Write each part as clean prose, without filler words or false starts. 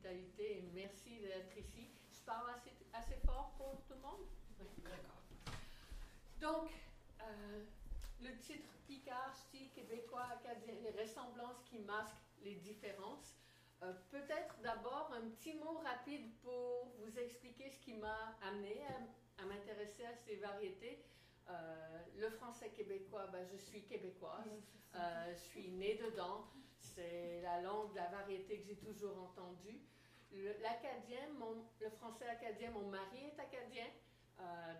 hospitalité et merci d'être ici. Je parle assez fort pour tout le monde? Oui, d'accord. Donc, le titre Picard, style québécois, acadien, les ressemblances qui masquent les différences. Peut-être d'abord un petit mot rapide pour vous expliquer ce qui m'a amené à m'intéresser à ces variétés. Le français québécois, ben, je suis québécoise, je suis née dedans, c'est la langue, la variété que j'ai toujours entendue. L'acadien, le français acadien, mon mari est acadien,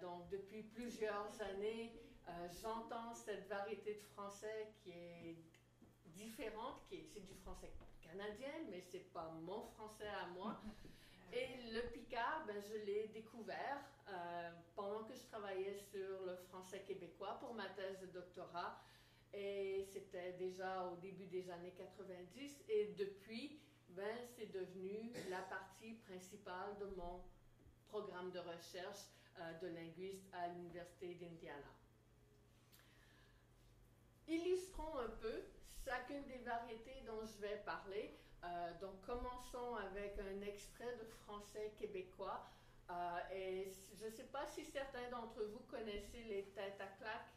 donc depuis plusieurs années, j'entends cette variété de français qui est différente, c'est du français canadien, mais c'est pas mon français à moi. Et le picard, ben, je l'ai découvert pendant que je travaillais sur le français québécois pour ma thèse de doctorat. Et c'était déjà au début des années 90. Et depuis, ben, c'est devenu la partie principale de mon programme de recherche de linguiste à l'Université d'Indiana. Illustrons un peu chacune des variétés dont je vais parler. Donc, commençons avec un extrait de français québécois. Et je ne sais pas si certains d'entre vous connaissez les Têtes à claques.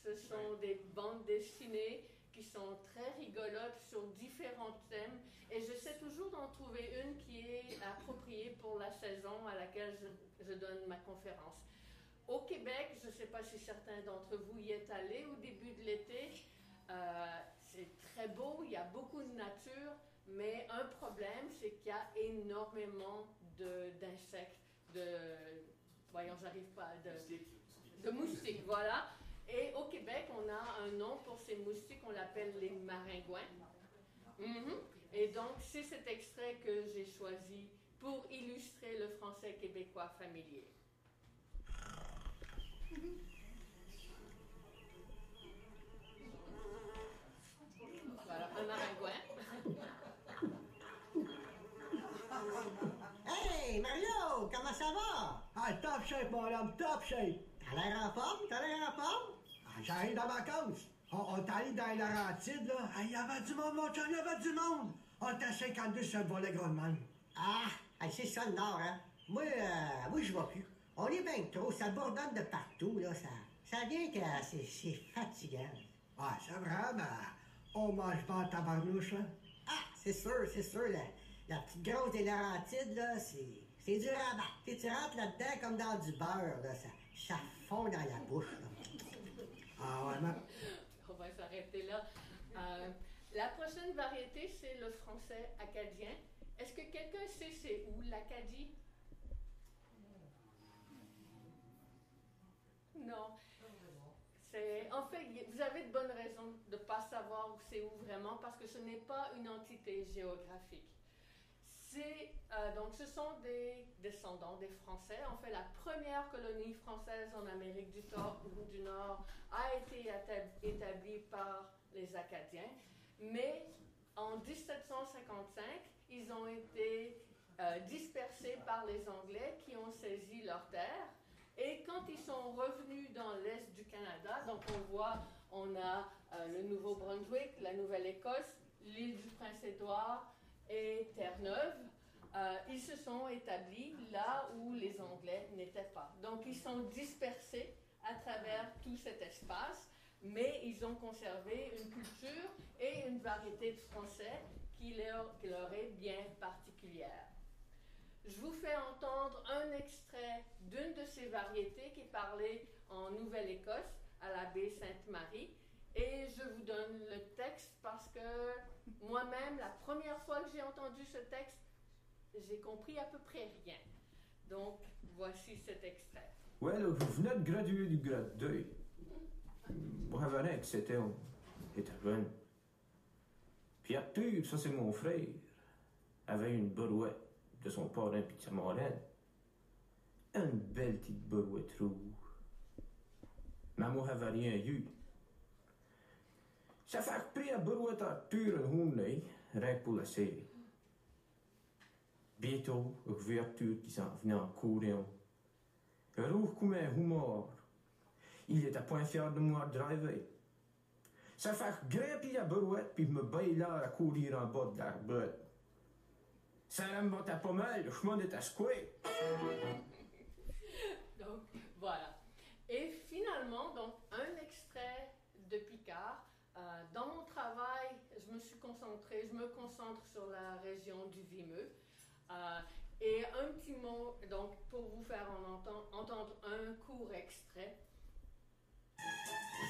Ce sont des bandes dessinées qui sont très rigolotes sur différents thèmes. Et j'essaie toujours d'en trouver une qui est appropriée pour la saison à laquelle je donne ma conférence. Au Québec, je ne sais pas si certains d'entre vous y êtes allés au début de l'été. C'est très beau, il y a beaucoup de nature, mais un problème, c'est qu'il y a énormément d'insectes, de moustiques, voilà. Et au Québec, on a un nom pour ces moustiques, on l'appelle les maringouins. Et donc, c'est cet extrait que j'ai choisi pour illustrer le français québécois familier. Voilà, un maringouin. Hey, Mario, comment ça va? Ah, top shape, mon homme, top shape. T'as l'air en forme? Ah, j'arrive de vacances. On est allé dans les Laurentides, là. Ah, il y avait du monde, mon chum, il y avait du monde. On était à 52 sur le volet Grondman. Ah, c'est ça le Nord, hein? Moi, je vois plus. On est bien trop, ça bourdonne de partout, là. Ça vient que c'est fatigant. Ah, c'est vrai, mais on mange pas en tabarnouche, là. Ah, c'est sûr, la petite grosse des Laurentides, là, c'est du rabat. Tu rentres là-dedans comme dans du beurre, là. Ça fond dans la bouche, là. Ah, ouais, mais... On va s'arrêter là. La prochaine variété, c'est le français acadien. Est-ce que quelqu'un sait c'est où, l'Acadie? Non. En fait, vous avez de bonnes raisons de ne pas savoir où c'est où vraiment, parce que ce n'est pas une entité géographique. Donc, ce sont des descendants des Français. En fait, la première colonie française en Amérique du Nord a été établie par les Acadiens, mais en 1755, ils ont été dispersés par les Anglais qui ont saisi leurs terres. Et quand ils sont revenus dans l'est du Canada, donc on a le Nouveau-Brunswick, la Nouvelle-Écosse, l'île du Prince-Édouard et Terre-Neuve, ils se sont établis là où les Anglais n'étaient pas. Donc ils sont dispersés à travers tout cet espace, mais ils ont conservé une culture et une variété de français qui leur est bien particulière. Je vous fais entendre un extrait d'une de ces variétés qui est parlée en Nouvelle-Écosse, à la baie Sainte-Marie. Et je vous donne le texte parce que moi-même, la première fois que j'ai entendu ce texte, j'ai compris à peu près rien. Donc, voici cet extrait. Ouais, là, vous venez de graduer du grade 2. Moi, avant que c'était jeune. Puis Arthur, ça c'est mon frère, avait une barouette de son parrain puis de sa marraine. Une belle petite barouette rouge. Mais moi, j'avais rien eu. Ça fait pris à barouette Arthur un hourney, rien que pour la série. Bientôt, je vis Arthur qui s'en venait en courant. Rouge comme un humour. Il était point fier de moi de driver. Ça fait grimper la barouette puis me bailer à courir en bas de l'arbre. Salam va ta pommelle, le chemin de ta secouée. Donc, voilà. Et finalement, donc, un extrait de Picard. Dans mon travail, je me concentre sur la région du Vimeux. Et un petit mot, donc, pour vous faire entendre un court extrait.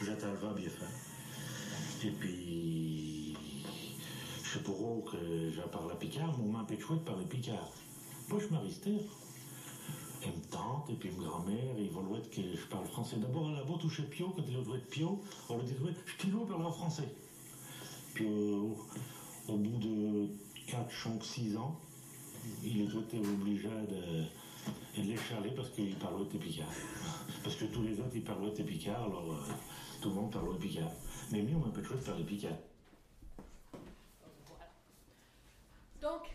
J'attends bien fait. Et puis, je sais pas que j'en parle à Picard, mais on m'empêche de parler Picard. Moi, je m'arrêtais. Et me tante, et puis ma grand-mère, ils vont que je parle français. D'abord, elle a beau toucher Pio, quand il a joué de Pio, on lui dit, ouais, je t'y parler en français. Puis, au bout de 4, 5, 6 ans, il était obligé de les charler parce qu'il parlait Picard. Parce que tous les autres, ils parlaient Picard, alors tout le monde parlait Picard. Mais nous, on m'empêche de parler Picard. Voilà. Donc,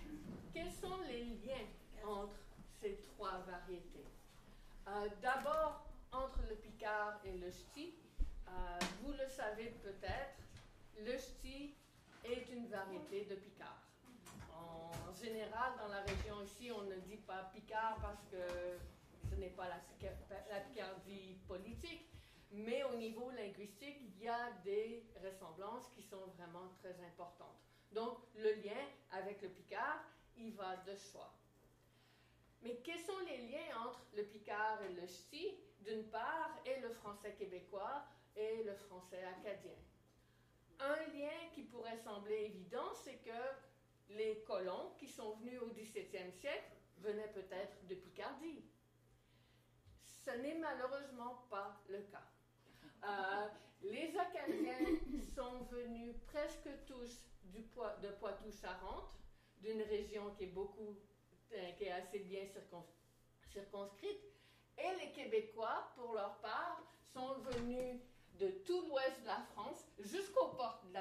quels sont les liens entre ces trois variétés? D'abord, entre le Picard et le Ch'ti, vous le savez peut-être, le Ch'ti est une variété de Picard. En général, dans la région ici, on ne dit pas Picard parce que ce n'est pas la Picardie politique, mais au niveau linguistique, il y a des ressemblances qui sont vraiment très importantes. Donc, le lien avec le Picard, il va de soi. Mais quels sont les liens entre le Picard et le Ch'ti, d'une part, et le français québécois et le français acadien? Un lien qui pourrait sembler évident, c'est que les colons qui sont venus au XVIIe siècle venaient peut-être de Picardie. Ce n'est malheureusement pas le cas. Les Acadiens sont venus presque tous de Poitou-Charentes, d'une région qui est assez bien circonscrite, et les Québécois, pour leur part, sont venus de tout l'ouest de la France jusqu'aux portes de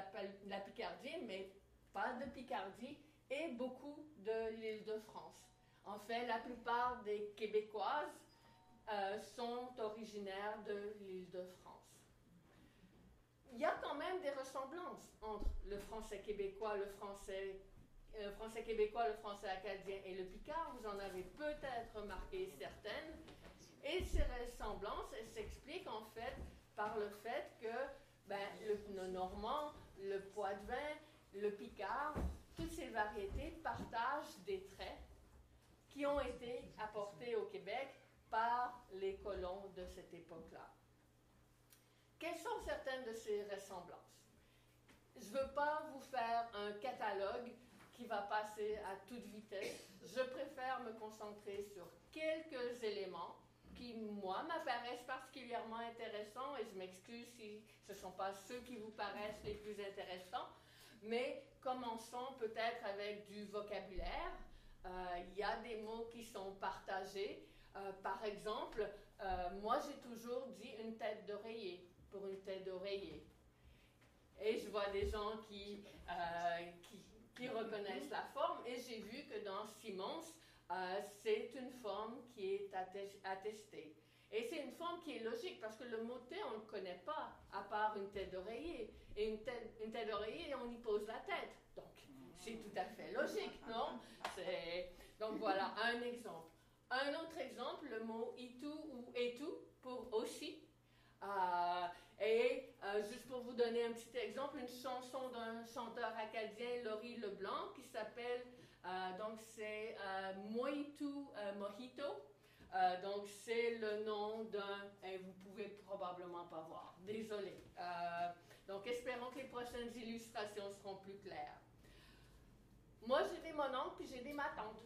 la Picardie, mais pas de Picardie, et beaucoup de l'île de France. En fait, la plupart des Québécoises sont originaires de l'île de France. Il y a quand même des ressemblances entre le français québécois, le français québécois, le français acadien et le picard. Vous en avez peut-être remarqué certaines. Et ces ressemblances, elles s'expliquent en fait par le fait que le normand, le poitevin, le picard, toutes ces variétés partagent des traits qui ont été apportés au Québec par les colons de cette époque-là. Quelles sont certaines de ces ressemblances? Je ne veux pas vous faire un catalogue qui va passer à toute vitesse. Je préfère me concentrer sur quelques éléments qui, moi, m'apparaissent particulièrement intéressants, et je m'excuse si ce ne sont pas ceux qui vous paraissent les plus intéressants, mais commençons peut-être avec du vocabulaire. Il y a des mots qui sont partagés. Par exemple, moi j'ai toujours dit une tête d'oreiller pour une tête d'oreiller. Et je vois des gens qui reconnaissent la forme, et j'ai vu que dans Simons, c'est une forme qui est attestée. Et c'est une forme qui est logique, parce que le mot thé, on ne le connaît pas, à part une tête d'oreiller. Et une tête d'oreiller, on y pose la tête. Donc, c'est tout à fait logique, non? Donc voilà, un exemple. Un autre exemple, le mot itu ou etu pour aussi. Juste pour vous donner un petit exemple, une chanson d'un chanteur acadien, Laurie Leblanc, qui s'appelle, donc c'est Moitu Mojito. Donc c'est le nom d'un, vous pouvez probablement pas voir, désolé. Donc espérons que les prochaines illustrations seront plus claires. Moi j'ai des mononcles puis j'ai des matantes.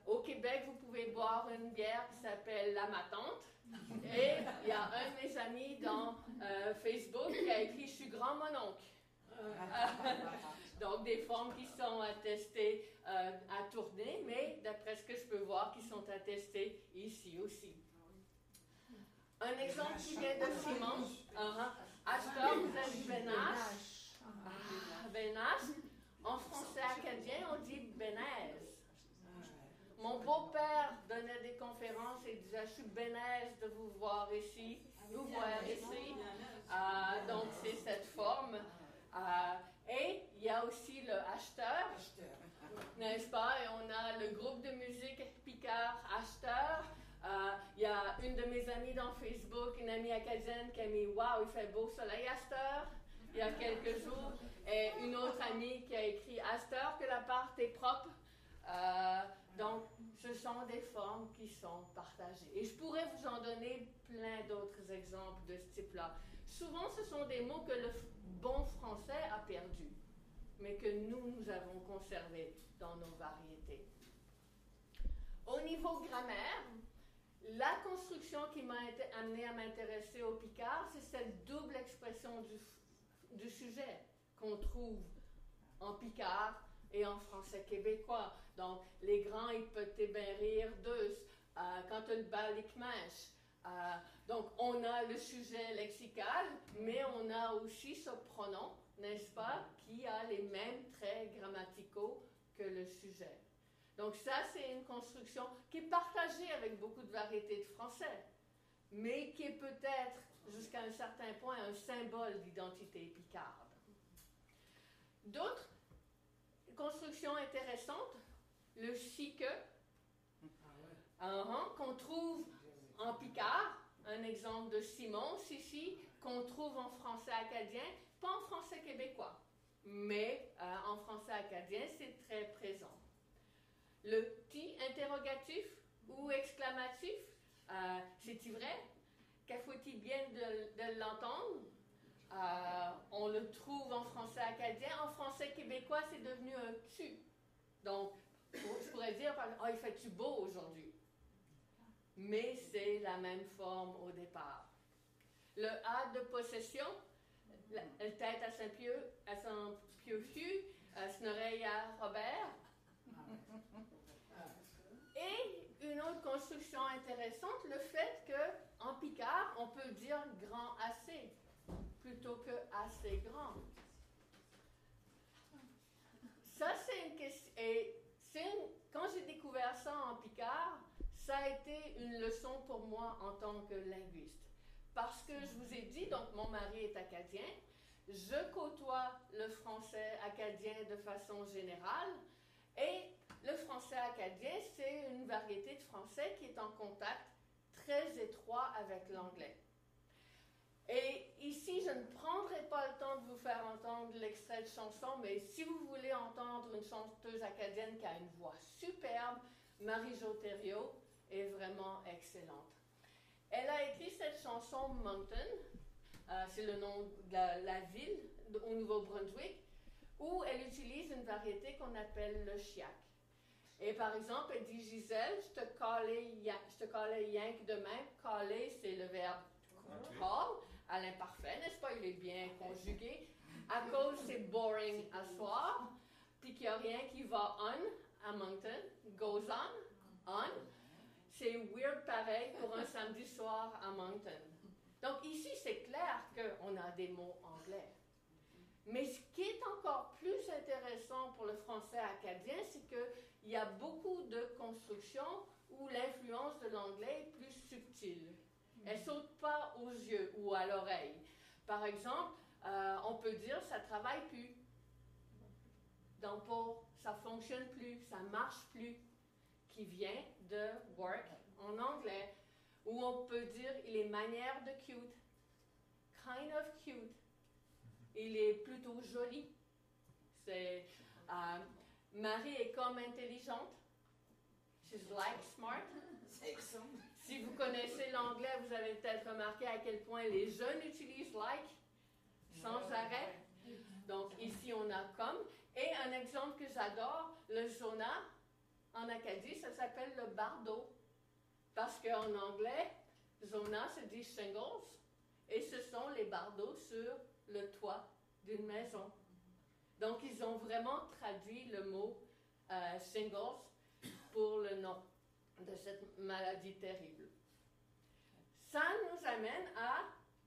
Au Québec, vous pouvez boire une bière qui s'appelle la Matante. Et il y a un de mes amis dans Facebook qui a écrit « Je suis grand mononcle ». Donc des formes qui sont attestées à tourner, mais d'après ce que je peux voir, qui sont attestées ici aussi. Un exemple qui vient de Simon. Astor, vous avez Benache. Benache. En français acadien, on dit Benaise. Mon beau-père donnait des conférences et disait « Je suis benaise de vous voir ici, vous voir ici ». Donc c'est cette forme. Et il y a aussi une amie acadienne qui a mis « Wow, il fait beau soleil à cette heure » il y a quelques jours. Et une autre amie qui a écrit « À cette heure que l'appart est propre ». Donc, ce sont des formes qui sont partagées. Et je pourrais vous en donner plein d'autres exemples de ce type-là. Souvent, ce sont des mots que le bon français a perdus, mais que nous avons conservés dans nos variétés. Au niveau grammaire, la construction qui m'a amenée à m'intéresser au picard, c'est cette double expression du sujet qu'on trouve en picard et en français québécois. Donc, les grands, ils peuvent bien rire d'eux. Quand tu le balic mèche. Donc, on a le sujet lexical, mais on a aussi ce pronom, n'est-ce pas, qui a les mêmes traits grammaticaux que le sujet. Donc, ça, c'est une construction qui est partagée avec beaucoup de variétés de français, mais qui est peut-être, jusqu'à un certain point, un symbole d'identité picarde. D'autres constructions intéressantes, le si que, qu'on trouve en picard, un exemple de Simon, si, qu'on trouve en français acadien, pas en français québécois, mais en français acadien, c'est très présent. Le petit interrogatif ou exclamatif, c'est-il vrai? Qu'il faut-il bien de l'entendre? On le trouve en français acadien. En français québécois, c'est devenu un tu. Donc, je pourrais dire, il fait-tu beau aujourd'hui? Mais c'est la même forme au départ. Le a de possession, la tête à Saint-Pieu-Fiu, une oreille à Robert. Et une autre construction intéressante, le fait qu'en picard, on peut dire grand assez plutôt que assez grand. Ça, c'est une question. Et quand j'ai découvert ça en picard, ça a été une leçon pour moi en tant que linguiste. Parce que je vous ai dit, donc mon mari est acadien, je côtoie le français acadien de façon générale, et le français acadien, c'est une variété de français qui est en contact très étroit avec l'anglais. Et ici, je ne prendrai pas le temps de vous faire entendre l'extrait de chanson, mais si vous voulez entendre une chanteuse acadienne qui a une voix superbe, Marie-Jo Thériault est vraiment excellente. Elle a écrit cette chanson Moncton, c'est le nom de la ville au Nouveau-Brunswick, où elle utilise une variété qu'on appelle le chiac. Et par exemple, elle dit « Gisèle, je te callais yank de même. » Caller, c'est le verbe call, à l'imparfait, n'est-ce pas? Il est bien conjugué. À cause, c'est boring à soir, puis qu'il n'y a rien qui va on à Moncton, goes on. C'est weird pareil pour un samedi soir à Moncton. Donc ici, c'est clair qu'on a des mots anglais. Mais ce qui est encore plus intéressant pour le français acadien, c'est qu'il y a beaucoup de constructions où l'influence de l'anglais est plus subtile. Elle ne saute pas aux yeux ou à l'oreille. Par exemple, on peut dire « ça ne travaille plus ». Donc, ça ne fonctionne plus, ça ne marche plus, qui vient de « work » en anglais. Ou on peut dire « il est manière de cute »,« kind of cute ». Il est plutôt joli. Marie est comme intelligente. She's like smart. Si vous connaissez l'anglais, vous avez peut-être remarqué à quel point les jeunes utilisent like sans arrêt. Donc ici, on a comme. Et un exemple que j'adore, le zona, en Acadie, ça s'appelle le bardeau. Parce qu'en anglais, zona se dit shingles. Et ce sont les bardeaux sur le toit d'une maison. Donc, ils ont vraiment traduit le mot shingles pour le nom de cette maladie terrible. Ça nous amène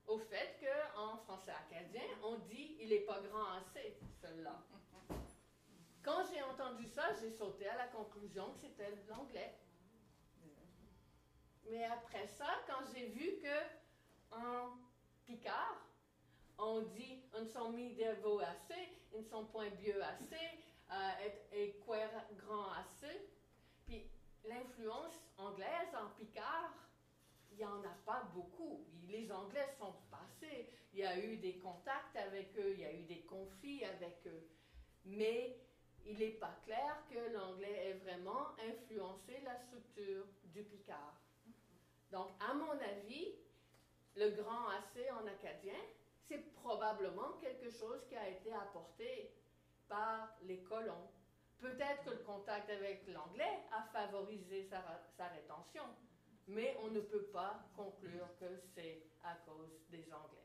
au fait qu'en français acadien, on dit « il n'est pas grand assez », celui-là. Quand j'ai entendu ça, j'ai sauté à la conclusion que c'était de l'anglais. Mais après ça, quand j'ai vu qu'en picard, on dit « ils ne sont mis des veaux assez », « ils ne sont point vieux assez », et « quoi grand assez ». Puis l'influence anglaise en picard, il n'y en a pas beaucoup. Les Anglais sont passés. Il y a eu des contacts avec eux, il y a eu des conflits avec eux. Mais il n'est pas clair que l'anglais ait vraiment influencé la structure du Picard. Donc, à mon avis, le grand AC en acadien, c'est probablement quelque chose qui a été apporté par les colons. Peut-être que le contact avec l'anglais a favorisé sa rétention, mais on ne peut pas conclure que c'est à cause des Anglais.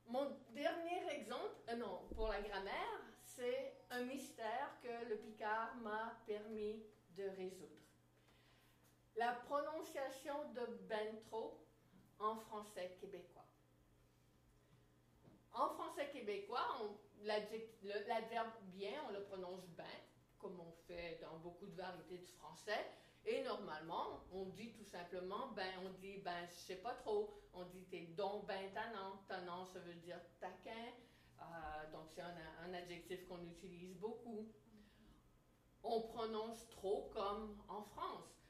Mon dernier exemple, pour la grammaire, c'est un mystère que le Picard m'a permis de résoudre. La prononciation de bentro en français québécois. En français québécois, l'adverbe bien, on le prononce ben, comme on fait dans beaucoup de variétés de français. Et normalement, on dit tout simplement, on dit, je sais pas trop. On dit, t'es donc ben tannant. Tannant, ça veut dire taquin. Donc, c'est un adjectif qu'on utilise beaucoup. On prononce trop comme en France.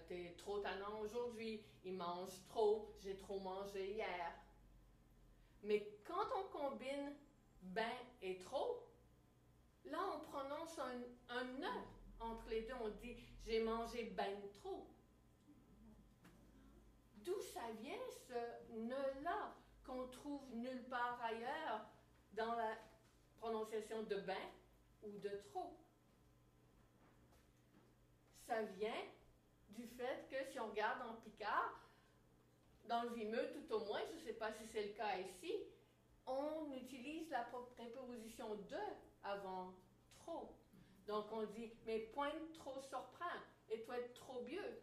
T'es trop tannant aujourd'hui. Il mange trop. J'ai trop mangé hier. Mais quand on combine ben et trop, là, on prononce un ne entre les deux. On dit, j'ai mangé ben trop. D'où ça vient ce ne-là qu'on trouve nulle part ailleurs dans la prononciation de ben ou de trop? Ça vient du fait que si on regarde en Picard, dans le Vimeux tout au moins, je ne sais pas si c'est le cas ici, on utilise la préposition de avant trop. Donc on dit, mais point trop surprend, et toi trop vieux,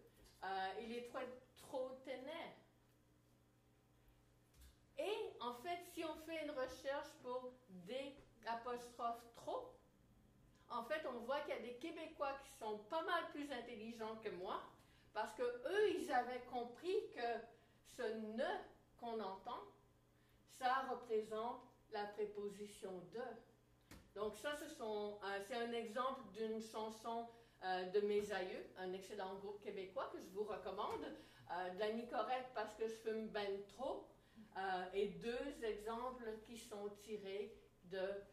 il est toi trop ténèbre. Et en fait, si on fait une recherche pour des apostrophes trop, en fait, on voit qu'il y a des Québécois qui sont pas mal plus intelligents que moi, parce que eux, ils avaient compris que ce ne qu'on entend, ça représente la préposition de. Donc ça, c'est un exemple d'une chanson de mes aïeux, un excellent groupe québécois que je vous recommande, de la Nicorette parce que je fume ben trop, et deux exemples qui sont tirés de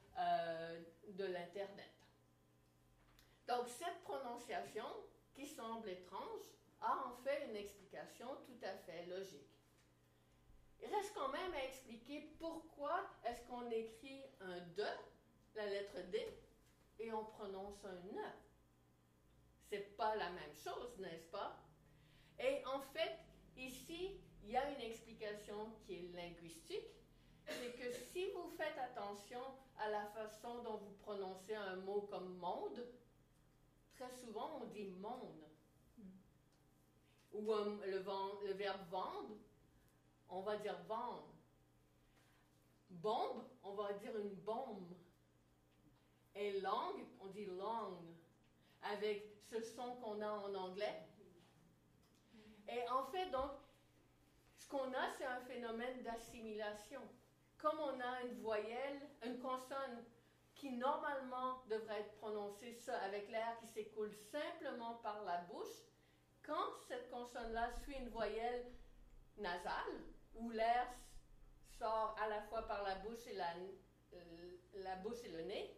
l'Internet. Donc cette prononciation, qui semble étrange, a en fait une explication tout à fait logique. Il reste quand même à expliquer pourquoi est-ce qu'on écrit un « de », la lettre « D », et on prononce un « ne ». C'est pas la même chose, n'est-ce pas? Et en fait, ici, il y a une explication qui est linguistique, c'est que si vous faites attention à la façon dont vous prononcez un mot comme « monde », très souvent on dit « monde ». Ou le verbe « vendre », on va dire « vendre ». Bombe, on va dire une bombe. Et langue, on dit langue, avec ce son qu'on a en anglais. Et en fait, donc, ce qu'on a, c'est un phénomène d'assimilation. Comme on a une voyelle, une consonne qui normalement devrait être prononcée avec l'air qui s'écoule simplement par la bouche, quand cette consonne-là suit une voyelle nasale, où l'air sort à la fois par la bouche et la bouche et le nez,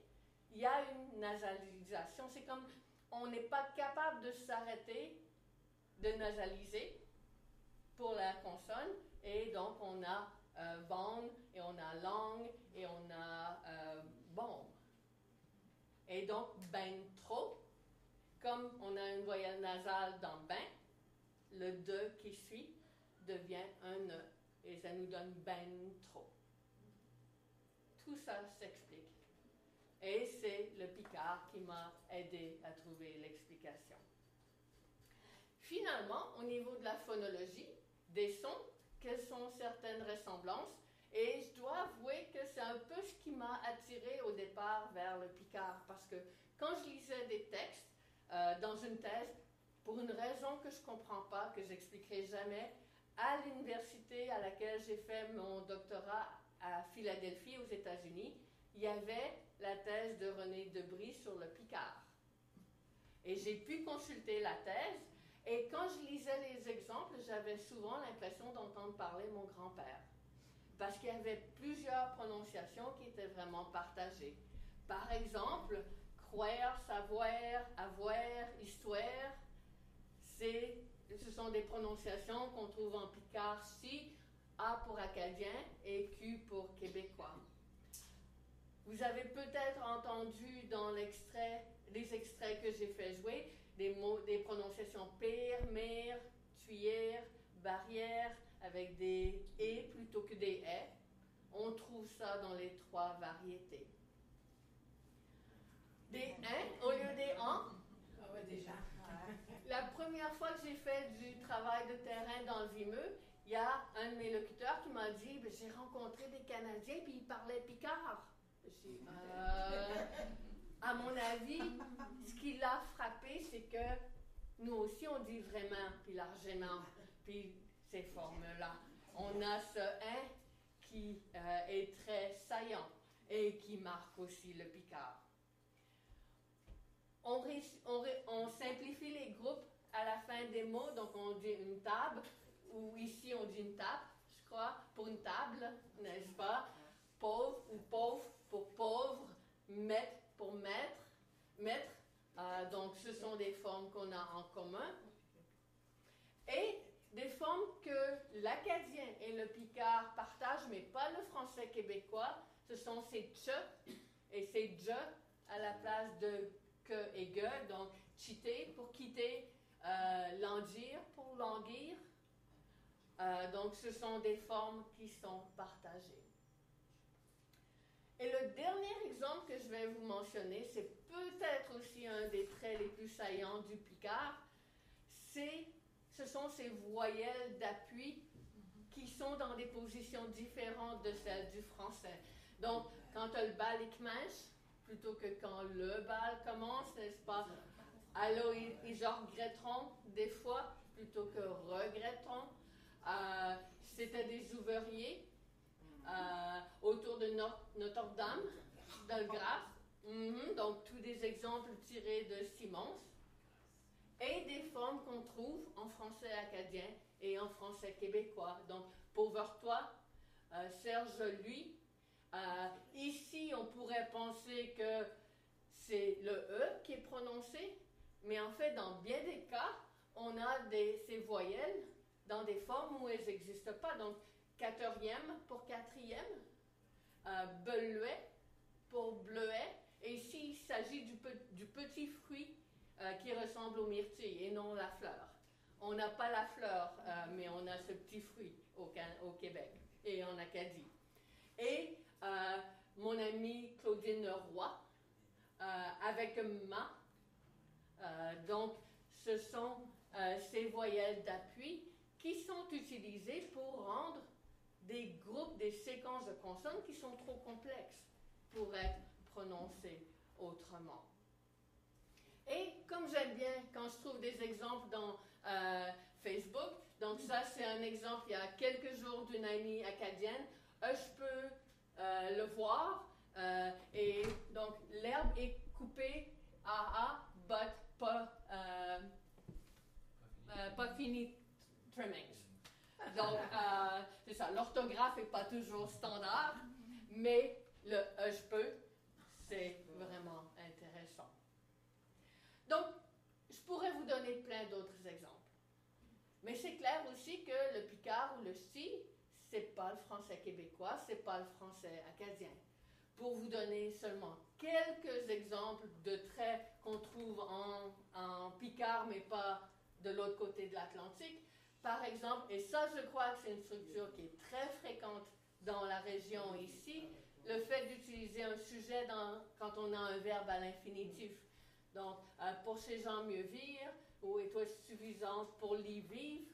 il y a une nasalisation. C'est comme on n'est pas capable de s'arrêter de nasaliser pour la consonne, et donc on a vendre, et on a langue, et on a bombe. Et donc, ben trop, comme on a une voyelle nasale dans ben, le de qui suit devient un ne, et ça nous donne ben trop. Tout ça s'explique. Et c'est le Picard qui m'a aidé à trouver l'explication. Finalement, au niveau de la phonologie, des sons, quelles sont certaines ressemblances? Et je dois avouer que c'est un peu ce qui m'a attiré au départ vers le Picard, parce que quand je lisais des textes dans une thèse, pour une raison que je ne comprends pas, que j'expliquerai jamais, à l'université à laquelle j'ai fait mon doctorat à Philadelphie, aux États-Unis, il y avait la thèse de René Debris sur le Picard. Et j'ai pu consulter la thèse, Et quand je lisais les exemples, j'avais souvent l'impression d'entendre parler mon grand-père. Parce qu'il y avait plusieurs prononciations qui étaient vraiment partagées. Par exemple, croire, savoir, avoir, histoire, ce sont des prononciations qu'on trouve en picard ci, A pour acadien et Q pour québécois. Vous avez peut-être entendu dans les extraits que j'ai fait jouer, des prononciations pire, mère, tuyère, barrière, avec des « et » plutôt que des « est ». On trouve ça dans les 3 variétés. Des « un » au lieu des « en ». Ah ouais, déjà. La première fois que j'ai fait du travail de terrain dans le Vimeux, il y a un de mes locuteurs qui m'a dit « J'ai rencontré des Canadiens puis ils parlaient picard ». J'ai dit à mon avis, ce qui l'a frappé, c'est que nous aussi on dit vraiment puis largement, puis ces formes-là. On a ce « un » qui est très saillant et qui marque aussi le picard. On simplifie les groupes à la fin des mots, donc on dit une table, ou ici on dit une table, je crois, pour une table, n'est-ce pas? Pauvre ou pauvre pour pauvre, maître pour maître. Donc ce sont des formes qu'on a en commun. Et des formes que l'acadien et le picard partagent, mais pas le français québécois, ce sont ces « tche » et ces « je » à la place de « que » et « ge », donc « chiter » pour quitter, « languir » pour languir. Donc ce sont des formes qui sont partagées. Et le dernier exemple que je vais vous mentionner, c'est peut-être aussi un des traits les plus saillants du picard, ce sont ces voyelles d'appui qui sont dans des positions différentes de celles du français. Donc, quand le bal est kmensch, plutôt que quand le bal commence, n'est-ce pas? Alors, ils regretteront des fois, plutôt que regretteront. C'était des ouvriers autour de Notre-Dame, d'Algras. Donc, tous des exemples tirés de Simons. Et des formes qu'on trouve en français acadien et en français québécois. Donc, pauvre-toi, Serge, lui. Ici, on pourrait penser que c'est le E qui est prononcé, mais en fait, dans bien des cas, on a ces voyelles dans des formes où elles n'existent pas. Donc, quatrième pour quatrième, beluet pour bleuet, et ici, il s'agit du petit fruit qui ressemble au myrtille et non la fleur. On n'a pas la fleur, mais on a ce petit fruit au Québec et en Acadie. Et mon amie Claudine Roy, avec ma, donc ce sont ces voyelles d'appui qui sont utilisées pour rendre des groupes, des séquences de consonnes qui sont trop complexes pour être prononcées autrement. Et comme j'aime bien quand je trouve des exemples dans Facebook, donc ça c'est un exemple il y a quelques jours d'une amie acadienne, je peux le voir, et donc l'herbe est coupée but pas fini trimmings. Donc c'est ça, l'orthographe n'est pas toujours standard, mais le je peux, c'est vraiment intéressant. Donc, je pourrais vous donner plein d'autres exemples. Mais c'est clair aussi que le picard ou le si, c'est pas le français québécois, c'est pas le français acadien. Pour vous donner seulement quelques exemples de traits qu'on trouve en picard, mais pas de l'autre côté de l'Atlantique. Par exemple, et ça je crois que c'est une structure qui est très fréquente dans la région ici, le fait d'utiliser un sujet quand on a un verbe à l'infinitif. Donc, pour ces gens mieux vivre, ou est-il suffisant pour les vivre?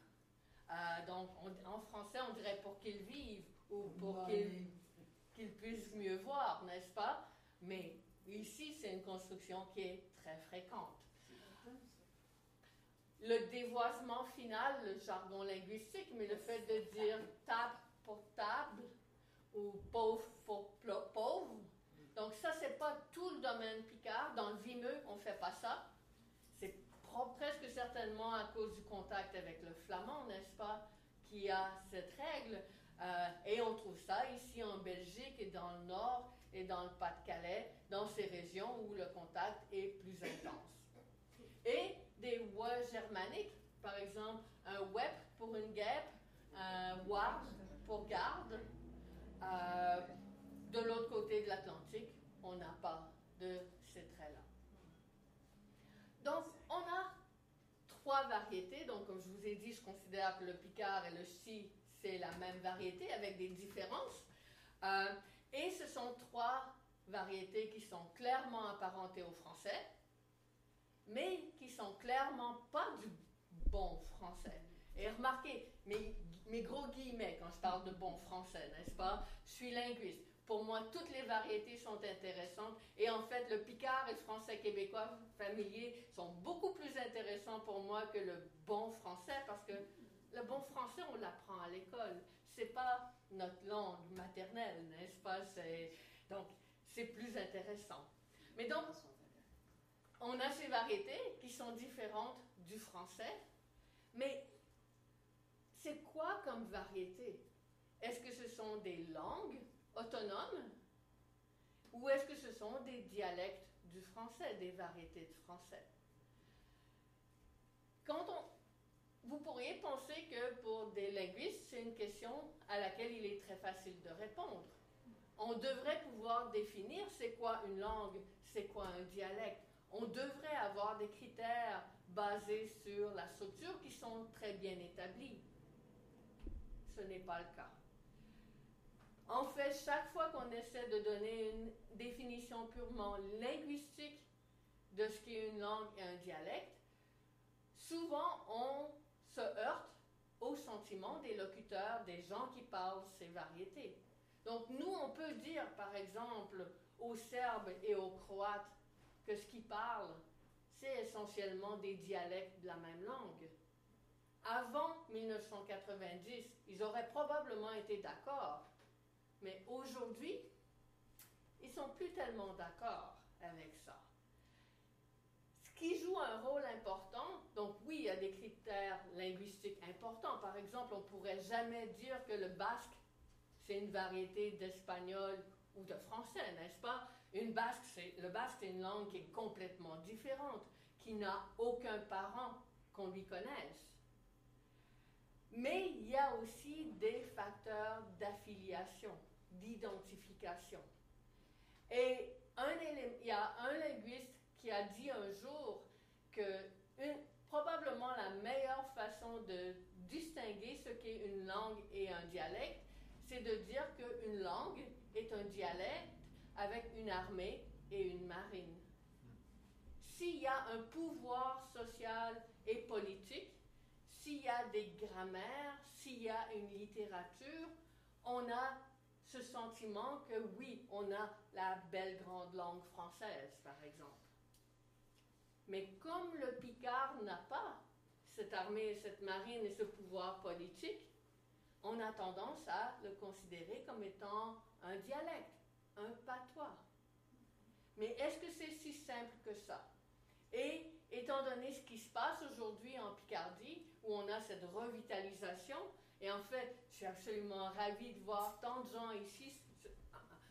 Donc, en français, on dirait pour qu'ils vivent, ou pour qu'ils puissent mieux voir, n'est-ce pas? Mais ici, c'est une construction qui est très fréquente. Le dévoisement final, le jargon linguistique, mais le fait de dire table pour table, ou pauvre pour pauvre. Donc ça, c'est pas tout le domaine picard. Dans le Vimeux, on fait pas ça. C'est presque certainement à cause du Et on trouve ça ici en Belgique et dans le Nord et dans le Pas-de-Calais, dans ces régions où le contact est plus intense. Et des voix germaniques, par exemple, un wep pour une guêpe, un ward pour garde. De l'autre côté de l'Atlantique, on n'a pas de ces traits-là. Donc, on a 3 variétés. Donc, comme je vous ai dit, je considère que le picard et le ch'ti, c'est la même variété avec des différences. Et ce sont 3 variétés qui sont clairement apparentées au français, mais qui sont clairement pas du bon français. Et remarquez, mes gros guillemets quand je parle de bon français, n'est-ce pas? Je suis linguiste. Pour moi, toutes les variétés sont intéressantes. Et en fait, le picard et le français québécois familier sont beaucoup plus intéressants pour moi que le bon français, parce que le bon français, on l'apprend à l'école. C'est pas notre langue maternelle, n'est-ce pas? Donc, c'est plus intéressant. Mais donc, on a ces variétés qui sont différentes du français, mais c'est quoi comme variété? Est-ce que ce sont des langues autonomes ou est-ce que ce sont des dialectes du français, des variétés de français? Vous pourriez penser que pour des linguistes, c'est une question à laquelle il est très facile de répondre. On devrait pouvoir définir c'est quoi une langue, c'est quoi un dialecte. On devrait avoir des critères basés sur la structure qui sont très bien établis. Ce n'est pas le cas. En fait, chaque fois qu'on essaie de donner une définition purement linguistique de ce qu'est une langue et un dialecte, souvent on se heurte au sentiment des locuteurs, des gens qui parlent ces variétés. Donc nous, on peut dire, par exemple, aux Serbes et aux Croates que ce qu'ils parlent, c'est essentiellement des dialectes de la même langue. Avant 1990, ils auraient probablement été d'accord, mais aujourd'hui, ils ne sont plus tellement d'accord avec ça. Ce qui joue un rôle important, donc oui, il y a des critères linguistiques importants. Par exemple, on ne pourrait jamais dire que le basque, c'est une variété d'espagnol ou de français, n'est-ce pas? Le basque, c'est une langue qui est complètement différente, qui n'a aucun parent qu'on lui connaisse. Mais il y a aussi des facteurs d'affiliation, d'identification. Et il y a un linguiste qui a dit un jour que probablement la meilleure façon de distinguer ce qu'est une langue et un dialecte, c'est de dire qu'une langue est un dialecte avec une armée et une marine. S'il y a un pouvoir social et politique, s'il y a des grammaires, s'il y a une littérature, on a ce sentiment que oui, on a la belle grande langue française, par exemple. Mais comme le picard n'a pas cette armée, cette marine et ce pouvoir politique, on a tendance à le considérer comme étant un dialecte, un patois. Mais est-ce que c'est si simple que ça? Et étant donné ce qui se passe aujourd'hui en Picardie, où on a cette revitalisation, et en fait, je suis absolument ravie de voir tant de gens ici,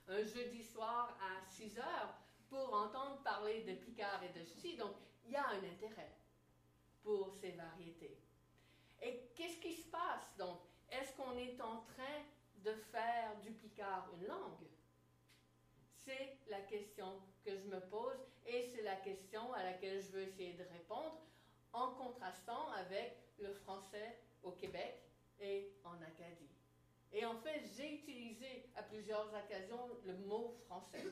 un jeudi soir à 6 heures, pour entendre parler de picard et de ch'ti. Donc, il y a un intérêt pour ces variétés. Et qu'est-ce qui se passe, donc? Est-ce qu'on est en train de faire du picard une langue? C'est la question que je me pose et c'est la question à laquelle je veux essayer de répondre en contrastant avec le français au Québec et en Acadie. Et en fait, j'ai utilisé à plusieurs occasions le mot français.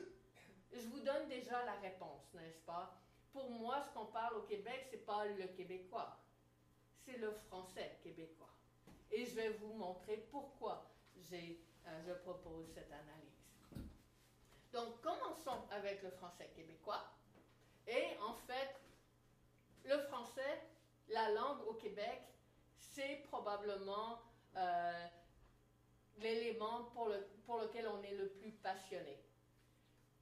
Je vous donne déjà la réponse, n'est-ce pas? Pour moi, ce qu'on parle au Québec, ce n'est pas le québécois, c'est le français québécois. Et je vais vous montrer pourquoi je propose cette analyse. Donc, commençons avec le français québécois. Et en fait, le français, la langue au Québec, c'est probablement l'élément pour lequel on est le plus passionné.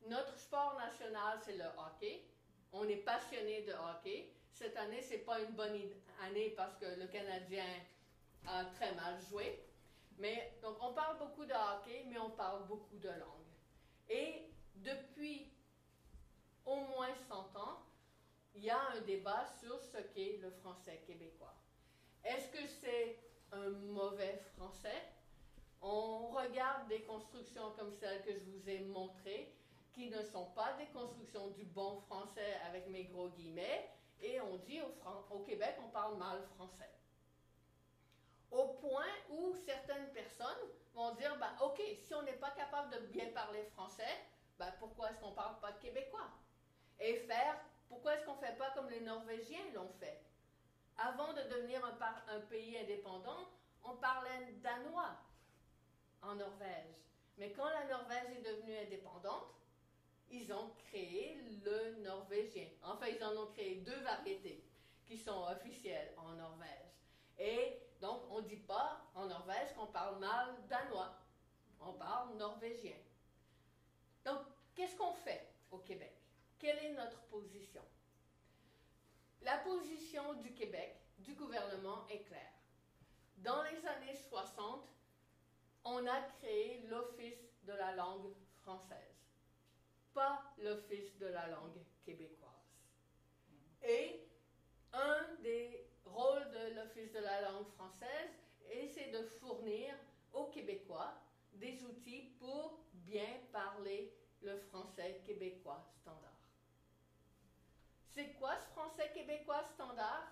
Notre sport national, c'est le hockey. On est passionné de hockey. Cette année, ce n'est pas une bonne année parce que le Canadien a très mal joué. Mais donc, on parle beaucoup de hockey, mais on parle beaucoup de langues. Et depuis au moins 100 ans, il y a un débat sur ce qu'est le français québécois. Est-ce que c'est un mauvais français? On regarde des constructions comme celles que je vous ai montrées, qui ne sont pas des constructions du bon français avec mes gros guillemets, et on dit au Québec, on parle mal français. Au point où certaines personnes vont dire, ben, OK, si on n'est pas capable de bien parler français, ben, pourquoi est-ce qu'on ne parle pas de québécois? Et pourquoi est-ce qu'on ne fait pas comme les Norvégiens l'ont fait? Avant de devenir un pays indépendant, on parlait danois en Norvège. Mais quand la Norvège est devenue indépendante, ils ont créé le norvégien. Enfin, ils en ont créé 2 variétés qui sont officielles en Norvège. Et donc, on ne dit pas en Norvège qu'on parle mal danois. On parle norvégien. Donc, qu'est-ce qu'on fait au Québec? Quelle est notre position? La position du Québec, du gouvernement, est claire. Dans les années 60, on a créé l'Office de la langue française, pas l'Office de la langue québécoise. Et un des rôles de l'Office de la langue française, c'est de fournir aux Québécois des outils pour bien parler le français québécois standard. C'est quoi ce français québécois standard?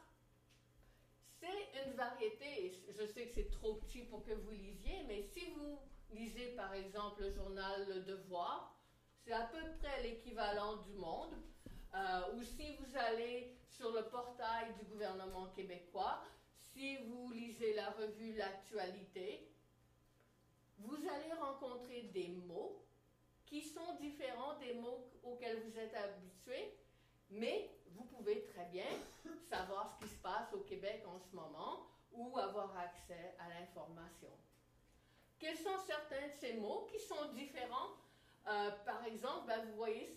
C'est une variété, je sais que c'est trop petit pour que vous lisiez, mais si vous lisez par exemple le journal Le Devoir, c'est à peu près l'équivalent du Monde, ou si vous allez sur le portail du gouvernement québécois, si vous lisez la revue L'Actualité, vous allez rencontrer des mots qui sont différents des mots auxquels vous êtes habitués, mais vous pouvez très bien savoir ce qui se passe au Québec en ce moment ou avoir accès à l'information. Quels sont certains de ces mots qui sont différents? Par exemple, vous voyez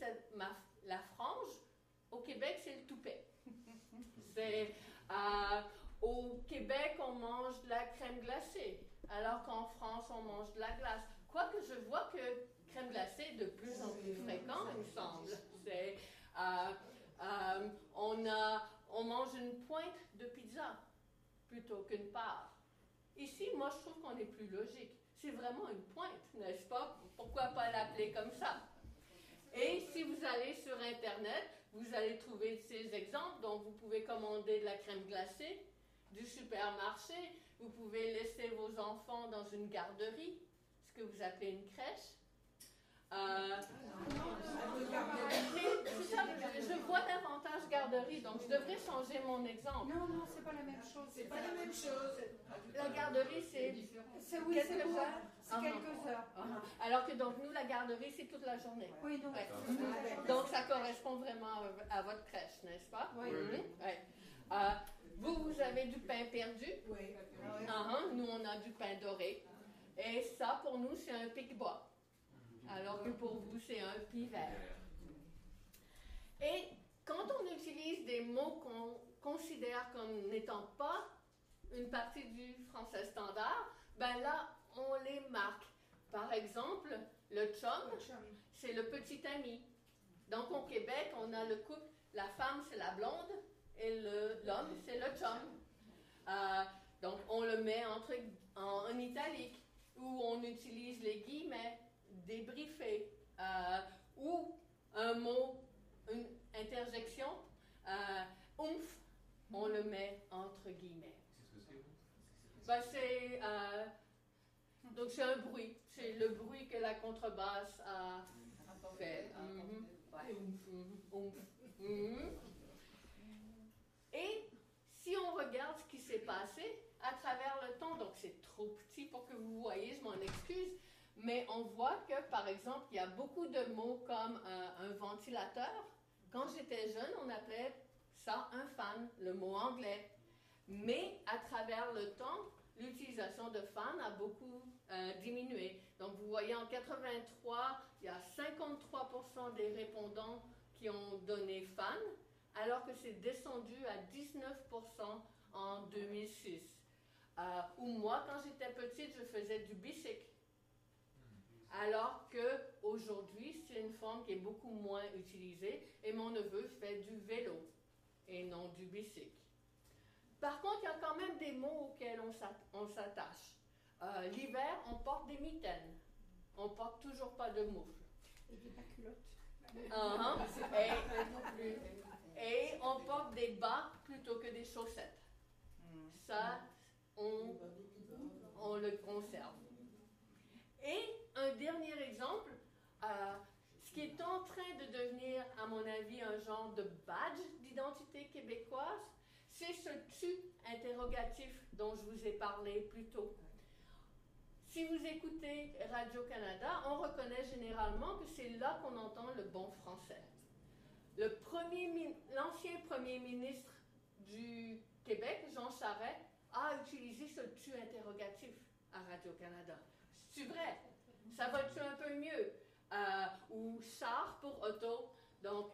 la frange. Au Québec, c'est le toupet. Au Québec, on mange de la crème glacée, alors qu'en France, on mange de la glace. Quoique je vois que crème glacée est de plus en plus fréquent, il me semble. On mange une pointe de pizza plutôt qu'une part. Ici, moi, je trouve qu'on est plus logique. C'est vraiment une pointe, n'est-ce pas? Pourquoi pas l'appeler comme ça? Et si vous allez sur Internet, vous allez trouver ces exemples. Donc, vous pouvez commander de la crème glacée du supermarché. Vous pouvez laisser vos enfants dans une garderie, ce que vous appelez une crèche. Je vois davantage garderie, donc je devrais changer mon exemple. Non, c'est pas la même chose. C'est pas la même chose. La garderie, c'est quelques heures. C'est quelques heures. Alors que donc nous, la garderie, c'est toute la journée. Oui, donc. Ouais. Donc ça correspond vraiment à votre crèche, n'est-ce pas? Oui. Ouais. Vous avez du pain perdu. Oui. Nous, on a du pain doré. Et ça, pour nous, c'est un pic-bois. Alors que pour vous, c'est un pivert. Et quand on utilise des mots qu'on considère comme n'étant pas une partie du français standard, là, on les marque. Par exemple, le chum, c'est le petit ami. Donc, au Québec, on a le couple, la femme, c'est la blonde, et l'homme, c'est le chum. Donc, on le met en italique, où on utilise les guillemets, débriefé, ou un mot, une interjection, oomph, on le met entre guillemets. Donc c'est un bruit, c'est le bruit que la contrebasse a fait. Et si on regarde ce qui s'est passé à travers le temps, donc c'est trop petit pour que vous voyez, je m'en excuse, mais on voit que, par exemple, il y a beaucoup de mots comme un ventilateur. Quand j'étais jeune, on appelait ça un fan, le mot anglais. Mais à travers le temps, l'utilisation de fan a beaucoup diminué. Donc, vous voyez, en 83, il y a 53% des répondants qui ont donné fan, alors que c'est descendu à 19% en 2006. Ou moi, quand j'étais petite, je faisais du bicycle. alors qu'aujourd'hui, c'est une forme qui est beaucoup moins utilisée et mon neveu fait du vélo et non du bicycle. Par contre, il y a quand même des mots auxquels on s'attache. L'hiver, on porte des mitaines. On porte toujours pas de moufle. Et des culottes. Et on porte des bas plutôt que des chaussettes. Ça, on le conserve. Et un dernier exemple, ce qui est en train de devenir, à mon avis, un genre de badge d'identité québécoise, c'est ce tu interrogatif dont je vous ai parlé plus tôt. Si vous écoutez Radio-Canada, on reconnaît généralement que c'est là qu'on entend le bon français. L'ancien premier ministre du Québec, Jean Charest, a utilisé ce tu interrogatif à Radio-Canada. C'est vrai? Ça va-tu un peu mieux? Ou char pour auto. Donc,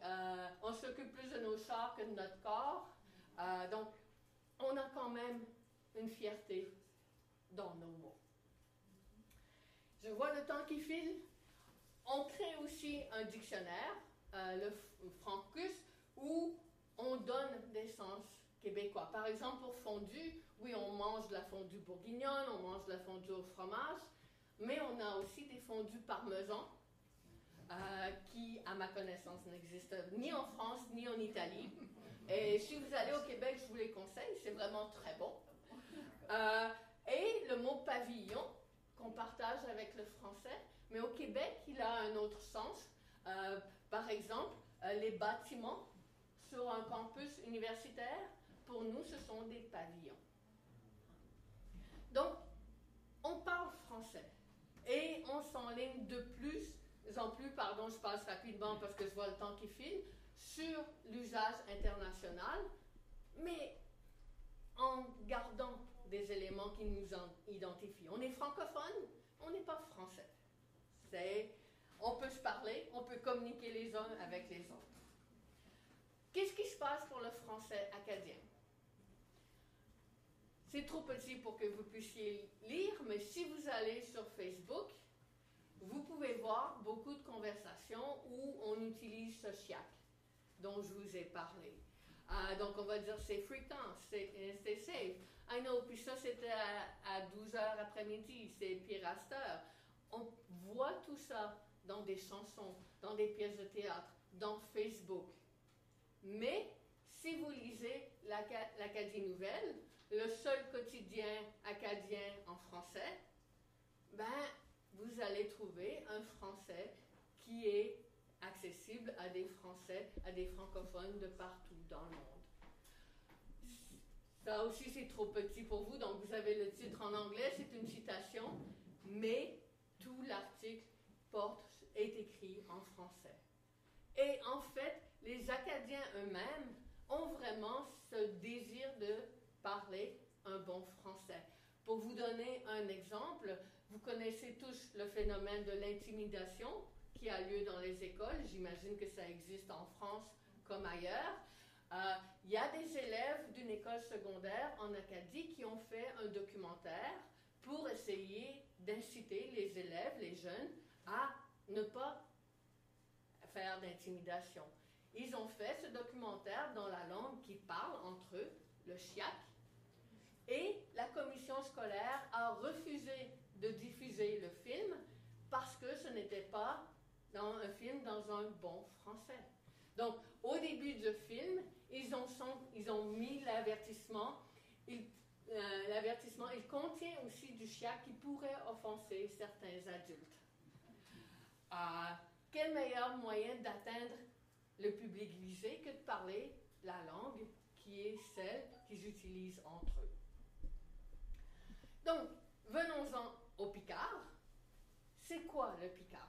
on s'occupe plus de nos chars que de notre corps. Donc, on a quand même une fierté dans nos mots. Je vois le temps qui file. On crée aussi un dictionnaire, le Francus, où on donne des sens québécois. Par exemple, pour fondue, oui, on mange de la fondue bourguignonne, on mange de la fondue au fromage, mais on a aussi des fondues parmesan, qui, à ma connaissance, n'existent ni en France ni en Italie. Et si vous allez au Québec, je vous les conseille, c'est vraiment très bon. Et le mot pavillon, qu'on partage avec le français, mais au Québec, il a un autre sens. Par exemple, les bâtiments sur un campus universitaire, pour nous, ce sont des pavillons. Donc, on parle français et on s'enligne de plus en plus, pardon, je passe rapidement parce que je vois le temps qui file, sur l'usage international, mais en gardant des éléments qui nous identifient. On est francophone, on n'est pas français. On peut se parler, on peut communiquer les uns avec les autres. Qu'est-ce qui se passe pour le français acadien? C'est trop petit pour que vous puissiez lire, mais si vous allez sur Facebook, vous pouvez voir beaucoup de conversations où on utilise ce chiac dont je vous ai parlé. Donc, on va dire c'est fréquent, c'est safe. I know, puis ça, c'était à 12h après-midi, c'est pire à cette heure. On voit tout ça dans des chansons, dans des pièces de théâtre, dans Facebook. Mais, si vous lisez l'Acadie Nouvelle, le seul quotidien acadien en français, vous allez trouver un français qui est accessible à des Français, à des francophones de partout dans le monde. Ça aussi, c'est trop petit pour vous, donc vous avez le titre en anglais, c'est une citation, mais tout l'article est écrit en français. Et en fait, les Acadiens eux-mêmes ont vraiment ce désir de parler un bon français. Pour vous donner un exemple, vous connaissez tous le phénomène de l'intimidation qui a lieu dans les écoles. J'imagine que ça existe en France comme ailleurs. Il y a des élèves d'une école secondaire en Acadie qui ont fait un documentaire pour essayer d'inciter les élèves, les jeunes, à ne pas faire d'intimidation. Ils ont fait ce documentaire dans la langue qu'ils parlent entre eux, le chiac, et la commission scolaire a refusé de diffuser le film parce que ce n'était pas un film dans un bon français. Donc, au début du film, ils ont mis l'avertissement. L'avertissement, il contient aussi du chiac qui pourrait offenser certains adultes. Quel meilleur moyen d'atteindre le public visé que de parler la langue qui est celle qu'ils utilisent entre eux. Donc, venons-en au Picard. C'est quoi le Picard?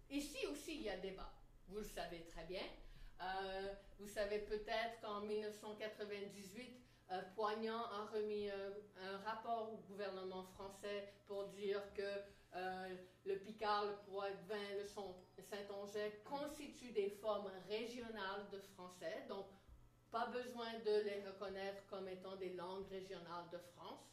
Ici aussi, il y a débat. Vous le savez très bien. Vous savez peut-être qu'en 1998, Poignant a remis un rapport au gouvernement français pour dire que le Picard, le Poix de Vin, le Saintongeais constituent des formes régionales de français, donc pas besoin de les reconnaître comme étant des langues régionales de France.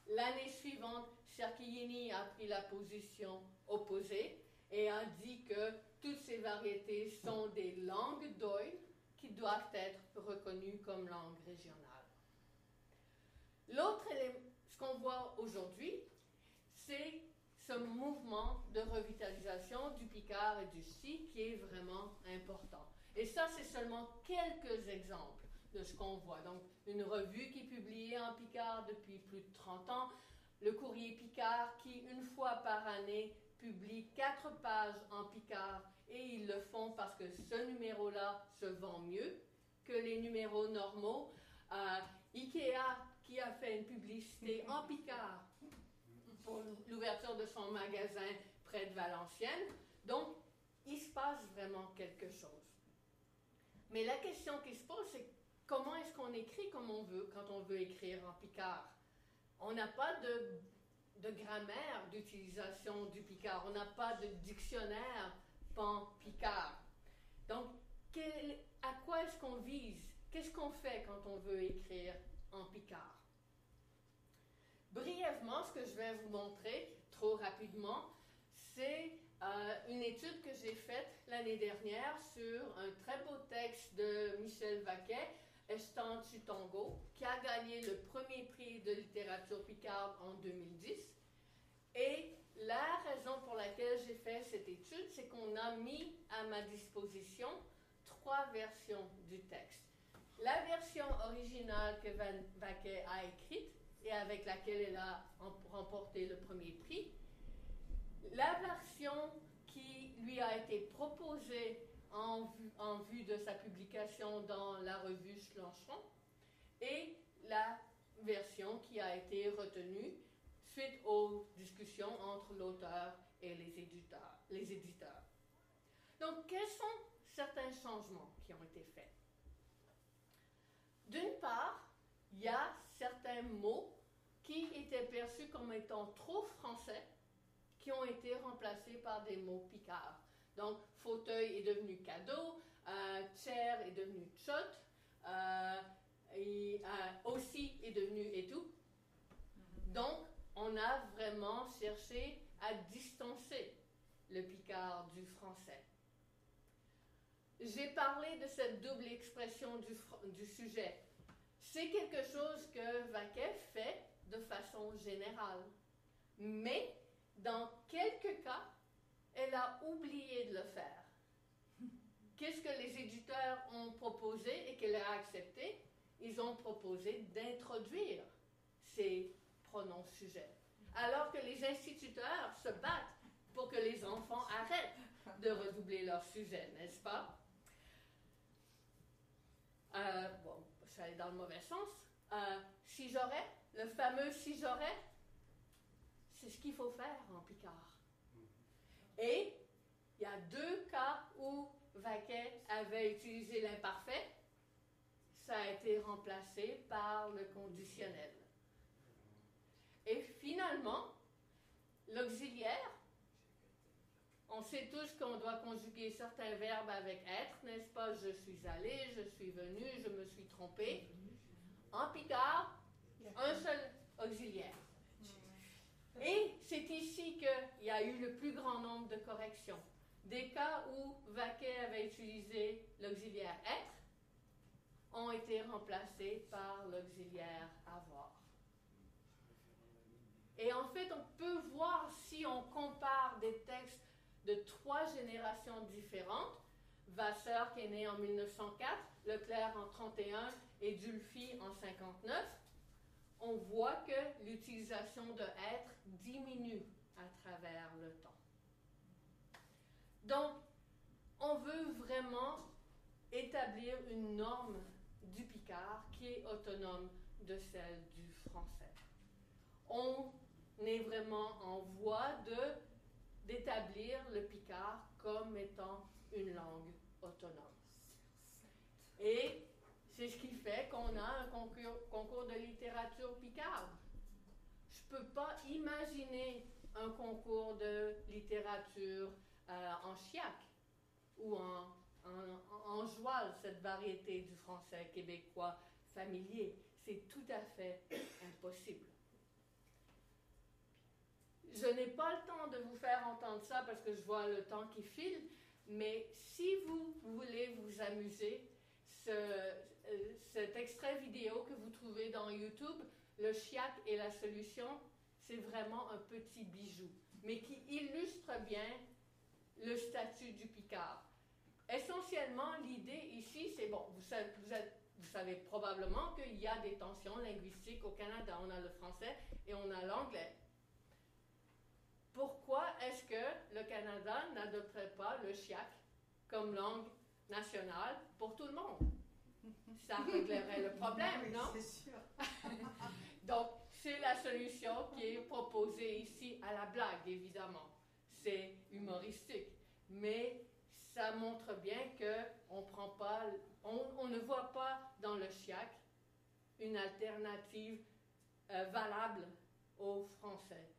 L'année suivante, Cerchiini a pris la position opposée et a dit que toutes ces variétés sont des langues d'oïl qui doivent être reconnues comme langues régionales. L'autre élément, ce qu'on voit aujourd'hui, c'est ce mouvement de revitalisation du Picard et du Scie qui est vraiment important. Et ça, c'est seulement quelques exemples de ce qu'on voit. Donc, une revue qui est publiée en Picard depuis plus de 30 ans, le Courrier Picard qui, une fois par année, publie 4 pages en Picard, et ils le font parce que ce numéro-là se vend mieux que les numéros normaux. Ikea qui a fait une publicité en Picard pour l'ouverture de son magasin près de Valenciennes. Donc, il se passe vraiment quelque chose. Mais la question qui se pose, c'est comment est-ce qu'on écrit comme on veut quand on veut écrire en Picard? On n'a pas de grammaire d'utilisation du Picard. On n'a pas de dictionnaire pan-Picard. Donc, à quoi est-ce qu'on vise? Qu'est-ce qu'on fait quand on veut écrire en Picard? Brièvement, ce que je vais vous montrer, trop rapidement, c'est une étude que j'ai faite l'année dernière sur un très beau texte de Michel Vaquet, Estancia Chitongo, qui a gagné le premier prix de littérature picarde en 2010. Et la raison pour laquelle j'ai fait cette étude, c'est qu'on a mis à ma disposition 3 versions du texte. La version originale que Vaquet a écrite et avec laquelle elle a remporté le premier prix. La version qui lui a été proposée en vue de sa publication dans la revue Schlanchon et la version qui a été retenue suite aux discussions entre l'auteur et les éditeurs. Donc, quels sont certains changements qui ont été faits? D'une part, il y a certains mots qui étaient perçus comme étant trop français, qui ont été remplacés par des mots picards. Donc, fauteuil est devenu cadeau, chair est devenu tchot, et aussi est devenu et tout. Donc, on a vraiment cherché à distancer le picard du français. J'ai parlé de cette double expression du sujet. C'est quelque chose que Vaquet fait de façon générale. Mais, dans quelques cas, elle a oublié de le faire. Qu'est-ce que les éditeurs ont proposé et qu'elle a accepté? Ils ont proposé d'introduire ces pronoms sujets. Alors que les instituteurs se battent pour que les enfants arrêtent de redoubler leur sujet, n'est-ce pas? Bon, ça allait dans le mauvais sens. Si j'aurais, le fameux si j'aurais, c'est ce qu'il faut faire en picard. Et il y a 2 cas où Vaquet avait utilisé l'imparfait. Ça a été remplacé par le conditionnel. Et finalement, l'auxiliaire, on sait tous qu'on doit conjuguer certains verbes avec être, n'est-ce pas? Je suis allé, je suis venu, je me suis trompé. En picard, un seul auxiliaire. Et c'est ici qu'il y a eu le plus grand nombre de corrections. Des cas où Vaquet avait utilisé l'auxiliaire être ont été remplacés par l'auxiliaire avoir. Et en fait, on peut voir, si on compare des textes de 3 générations différentes, Vasseur qui est né en 1904, Leclerc en 31 et Dulphy en 59, on voit que l'utilisation de être diminue à travers le temps. Donc, on veut vraiment établir une norme du picard qui est autonome de celle du français. On est vraiment en voie d'établir le picard comme étant une langue autonome. Et c'est ce qui fait qu'on a un concours de littérature picarde. Je ne peux pas imaginer un concours de littérature en chiac ou en joual, cette variété du français québécois familier. C'est tout à fait impossible. Je n'ai pas le temps de vous faire entendre ça parce que je vois le temps qui file, mais si vous voulez vous amuser, cet extrait vidéo que vous trouvez dans YouTube, le chiac et la solution, c'est vraiment un petit bijou, mais qui illustre bien le statut du Picard. Essentiellement, l'idée ici, c'est bon, vous savez probablement qu'il y a des tensions linguistiques au Canada. On a le français et on a l'anglais. Pourquoi est-ce que le Canada n'adopterait pas le chiac comme langue nationale pour tout le monde? Ça réglerait le problème, non? C'est sûr. Donc, c'est la solution qui est proposée ici à la blague, évidemment. C'est humoristique. Mais ça montre bien qu'on ne voit pas dans le chiac une alternative valable au français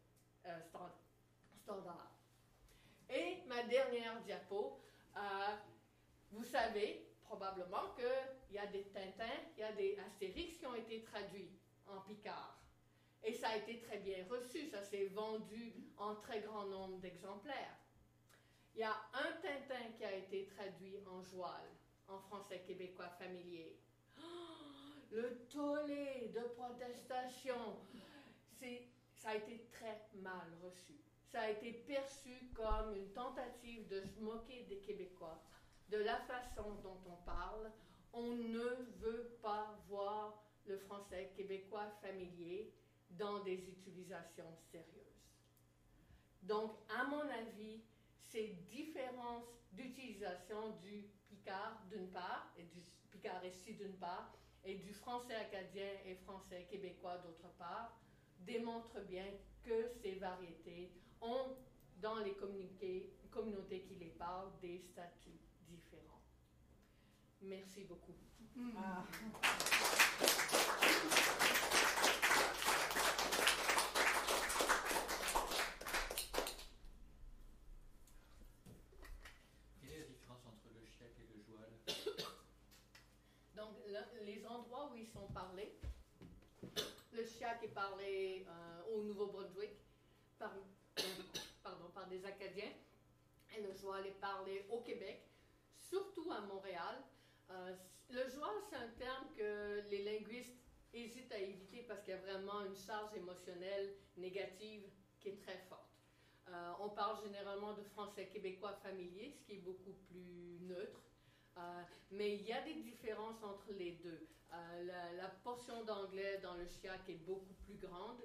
standard. Et ma dernière diapo, vous savez probablement qu'il y a des Tintins, il y a des Astérix qui ont été traduits en Picard. Et ça a été très bien reçu, ça s'est vendu en très grand nombre d'exemplaires. Il y a un Tintin qui a été traduit en joual, en français québécois familier. Oh, le tollé de protestation, ça a été très mal reçu. Ça a été perçu comme une tentative de se moquer des Québécois, de la façon dont on parle. On ne veut pas voir le français québécois familier dans des utilisations sérieuses. Donc, à mon avis, ces différences d'utilisation du Picard d'une part, et du Picard ici d'une part, et du français acadien et français québécois d'autre part, démontrent bien que ces variétés ont, dans les communautés qui les parlent, des statuts différents. Merci beaucoup. Ah. Quelle est la différence entre le chiac et le joual? Donc, les endroits où ils sont parlés, le chiac est parlé au Nouveau-Brunswick par des Acadiens, et le joual est parlé au Québec, surtout à Montréal. Le joual, c'est un terme que les linguistes hésitent à éviter parce qu'il y a vraiment une charge émotionnelle négative qui est très forte. On parle généralement de français québécois familier, ce qui est beaucoup plus neutre. Mais il y a des différences entre les deux. La portion d'anglais dans le chiac est beaucoup plus grande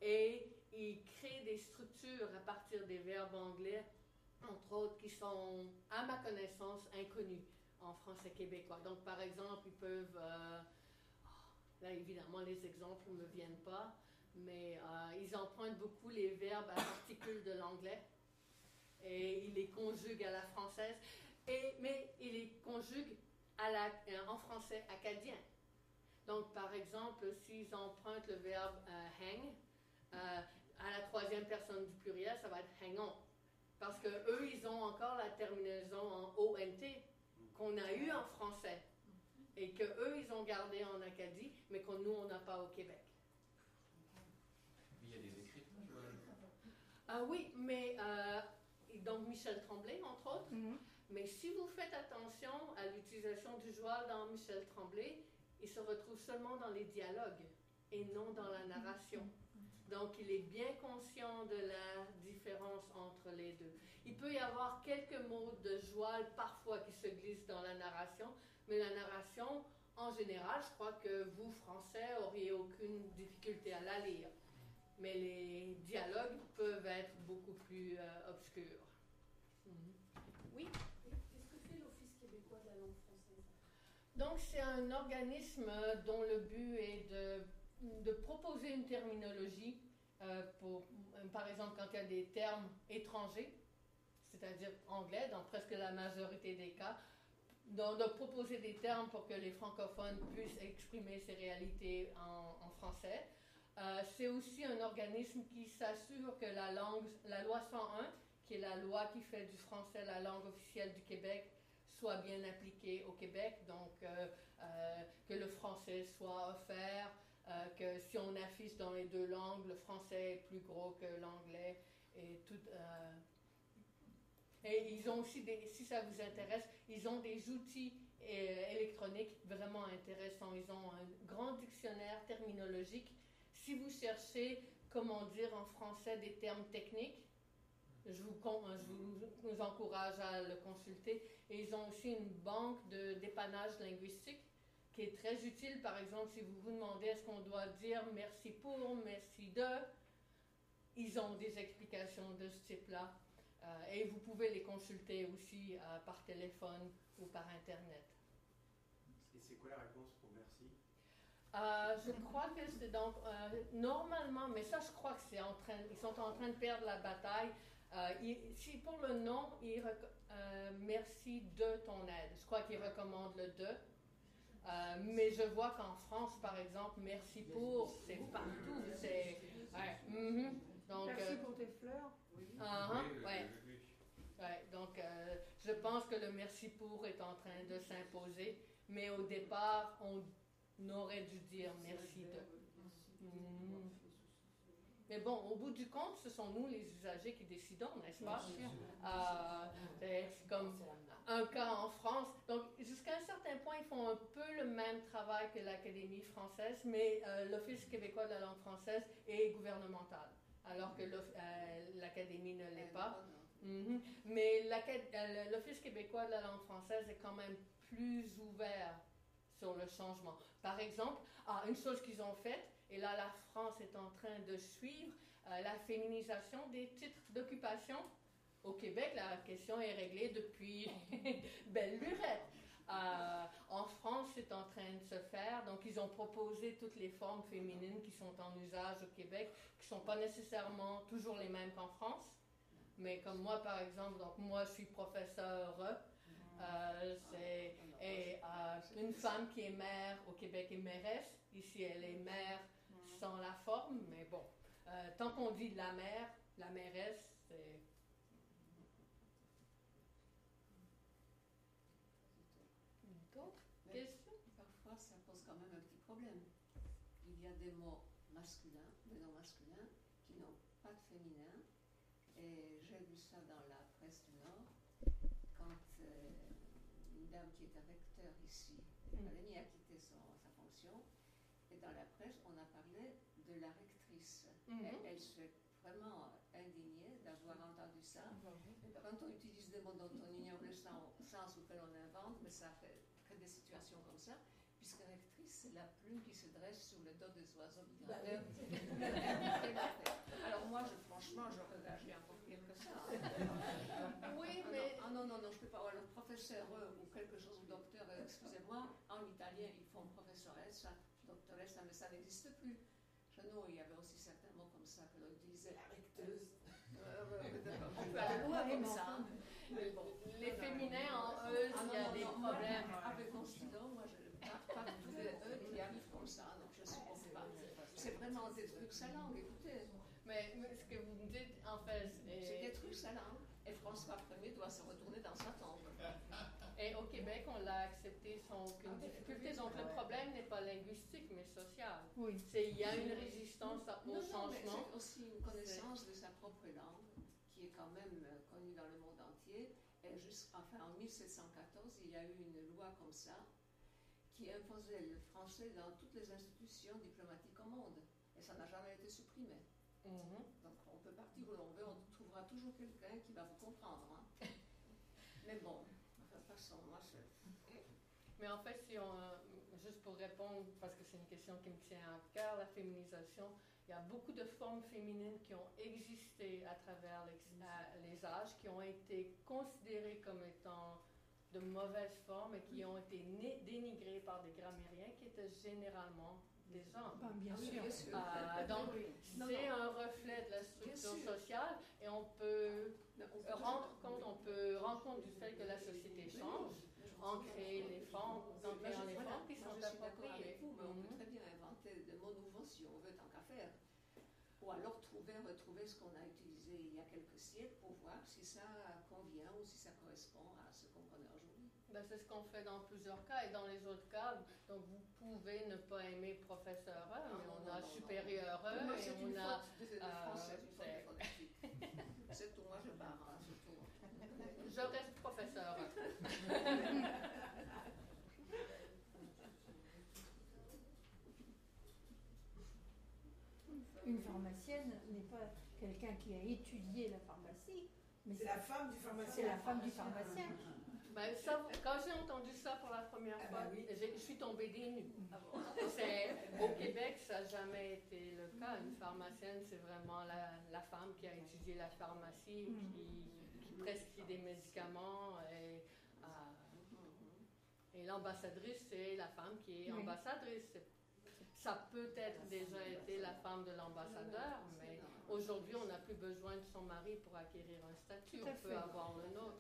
et il crée des structures à partir des verbes anglais, entre autres, qui sont, à ma connaissance, inconnus en français québécois. Donc, par exemple, ils peuvent... là, évidemment, les exemples ne me viennent pas, mais ils empruntent beaucoup les verbes à particules de l'anglais et ils les conjuguent à la française. Mais il les conjugue en français acadien. Donc, par exemple, s'ils empruntent le verbe hang, à la troisième personne du pluriel, ça va être hang-on. Parce qu'eux, ils ont encore la terminaison en ONT qu'on a eu en français. Et qu'eux, ils ont gardé en Acadie, mais que nous, on n'a pas au Québec. Il y a des écrits, Oui, mais donc Michel Tremblay, entre autres. Mm-hmm. Mais si vous faites attention à l'utilisation du joual dans Michel Tremblay, il se retrouve seulement dans les dialogues et non dans la narration. Donc, il est bien conscient de la différence entre les deux. Il peut y avoir quelques mots de joual parfois qui se glissent dans la narration, mais la narration, en général, je crois que vous, Français, auriez aucune difficulté à la lire. Mais les dialogues peuvent être beaucoup plus obscurs. Oui? Qu'est-ce que fait l'Office québécois de la langue française? Donc, c'est un organisme dont le but est de proposer une terminologie par exemple, quand il y a des termes étrangers, c'est-à-dire anglais, dans presque la majorité des cas, de proposer des termes pour que les francophones puissent exprimer ces réalités en français. C'est aussi un organisme qui s'assure que la loi 101, qui est la loi qui fait du français la langue officielle du Québec, soit bien appliquée au Québec, donc que le français soit offert que si on affiche dans les deux langues, le français est plus gros que l'anglais et tout. Et ils ont aussi, si ça vous intéresse, ils ont des outils électroniques vraiment intéressants. Ils ont un grand dictionnaire terminologique. Si vous cherchez comment dire en français des termes techniques, je vous encourage à le consulter. Et ils ont aussi une banque de dépannage linguistique qui est très utile. Par exemple, si vous vous demandez est-ce qu'on doit dire merci pour, merci de, ils ont des explications de ce type-là. Et vous pouvez les consulter aussi par téléphone ou par Internet. Et c'est quoi la réponse pour merci? Je crois que c'est donc normalement, mais ça je crois que ils sont en train de perdre la bataille. Si pour le nom, merci de ton aide. Je crois qu'ils recommandent le de. Mais je vois qu'en France, par exemple, merci pour, c'est partout. C'est, donc, merci pour tes fleurs. Donc, je pense que le merci pour est en train de s'imposer. Mais au départ, on aurait dû dire merci de. Mais bon, au bout du compte, ce sont nous les usagers qui décidons, n'est-ce pas? C'est comme un cas en France. Donc, jusqu'à un certain point, ils font un peu le même travail que l'Académie française, mais l'Office québécois de la langue française est gouvernemental, alors que l'Académie ne l'est pas. Mais l'Office québécois de la langue française est quand même plus ouvert sur le changement. Par exemple, une chose qu'ils ont faite, et là la France est en train de suivre, la féminisation des titres d'occupation. Au Québec, la question est réglée depuis belle lurette. En France, c'est en train de se faire. Donc, ils ont proposé toutes les formes féminines qui sont en usage au Québec, qui ne sont pas nécessairement toujours les mêmes qu'en France. Mais comme moi, par exemple, donc moi, je suis professeure. Une femme qui est mère au Québec est mairesse. Ici, elle est mère sans la forme. Mais bon, tant qu'on dit la mère, la mairesse, c'est... D'autres questions? Parfois, ça pose quand même un petit problème. Il y a des mots masculins, des noms masculins, qui n'ont pas de féminin. Et j'ai vu ça dans la presse du Nord, quand une dame qui est recteur ici, Valérie a quitté sa fonction, et dans la presse, on a parlé de la rectrice. Elle s'est vraiment indignée d'avoir entendu ça. Quand on utilise des mots dont on ignore le sens ou que l'on invente, mais ça fait des situations comme ça, puisque rectrice, c'est la plume qui se dresse sur le dos des oiseaux migrateurs. Alors moi, franchement, j'aurais réagi encore pire que ça. Oui, mais... Non, je peux pas. Alors, professeur ou quelque chose, ou docteur, excusez-moi, en italien, ils font professoressa, doctoressa, mais ça n'existe plus. Chez nous, il y avait aussi certains mots comme ça que l'on disait la recteuse. Comme ça. Les féminins en eux, il y a des problèmes. Avec mon stylo, moi, je pas tous les qui arrivent comme ça, donc je ne supporte pas. C'est vraiment des trucs sa langue, écoutez. Mais ce que vous me dites, en fait, c'est des trucs sa langue. Et François Ier doit se retourner dans sa tombe. Et au Québec, on l'a accepté sans aucune difficulté. Donc le problème n'est pas linguistique, mais social. Oui. Il y a une résistance au changement. Mais c'est aussi une connaissance de sa propre langue, qui est quand même connue dans le monde entier. Et en 1714, il y a eu une loi comme ça, qui imposait le français dans toutes les institutions diplomatiques au monde. Et ça n'a jamais été supprimé. Donc on peut partir où l'on veut, on trouvera toujours quelqu'un qui va vous comprendre. Hein. Mais bon, passons, moi Mais en fait, juste pour répondre, parce que c'est une question qui me tient à cœur, la féminisation, il y a beaucoup de formes féminines qui ont existé à travers les âges, qui ont été considérées comme étant de mauvaises formes et qui ont été dénigrées par des grammairiens qui étaient généralement des hommes. Bien sûr. Donc, c'est un reflet de la structure sociale et on peut rendre compte du fait que la société change en créant les formes qui sont appropriées. Mais on peut très bien inventer de mots nouveaux si on veut, tant qu'à faire. Ou alors retrouver ce qu'on a utilisé il y a quelques siècles pour voir si ça convient ou si ça correspond à ce qu'on connaît aujourd'hui. Ben, c'est ce qu'on fait dans plusieurs cas et dans les autres cas. Donc, vous pouvez ne pas aimer professeur E, mais on a supérieur E Moi, et c'est on une a. faute de français, une faute de phonétique. C'est tout, moi je barre, hein, c'est tout. Je reste professeur E. Une pharmacienne n'est pas quelqu'un qui a étudié la pharmacie, mais C'est la femme du pharmacien. c'est la femme du pharmacien. Ben, ça, quand j'ai entendu ça pour la première fois, je suis tombée des nues. Au Québec, ça n'a jamais été le cas. Une pharmacienne, c'est vraiment la femme qui a étudié la pharmacie, qui prescrit des médicaments. Et l'ambassadrice, c'est la femme qui est ambassadrice. Ça peut être déjà été la femme de l'ambassadeur, mais aujourd'hui, on n'a plus besoin de son mari pour acquérir un statut. On peut avoir le nôtre.